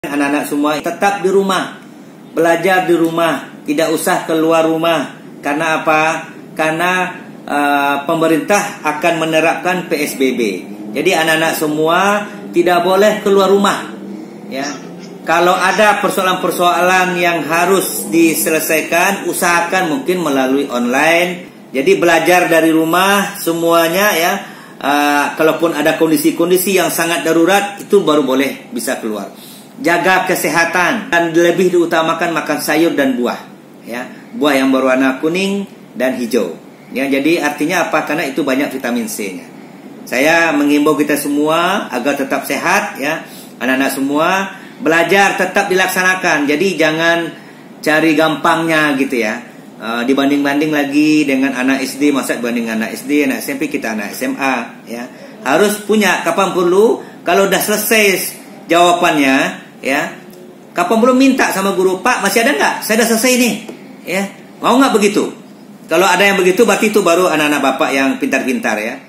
Anak-anak semua tetap di rumah, belajar di rumah, tidak usah keluar rumah. Karena apa? Karena pemerintah akan menerapkan PSBB. Jadi anak-anak semua tidak boleh keluar rumah. Ya, kalau ada persoalan-persoalan yang harus diselesaikan, usahakan mungkin melalui online. Jadi belajar dari rumah semuanya ya. Kalaupun ada kondisi-kondisi yang sangat darurat, itu baru boleh bisa keluar. Jaga kesehatan dan lebih diutamakan makan sayur dan buah, ya, buah yang berwarna kuning dan hijau. Ya, jadi artinya apa? Karena itu banyak vitamin C-nya. Saya mengimbau kita semua agar tetap sehat, ya, anak-anak semua belajar tetap dilaksanakan. Jadi jangan cari gampangnya gitu ya. Dibanding-banding lagi dengan anak SD, masa dibanding anak SD, anak SMP, kita anak SMA, ya. Harus punya kapan perlu, kalau udah selesai jawabannya, ya, kapan belum minta sama guru, Pak masih ada nggak? Saya udah selesai nih, ya, mau nggak begitu? Kalau ada yang begitu, berarti itu baru anak-anak bapak yang pintar-pintar, ya.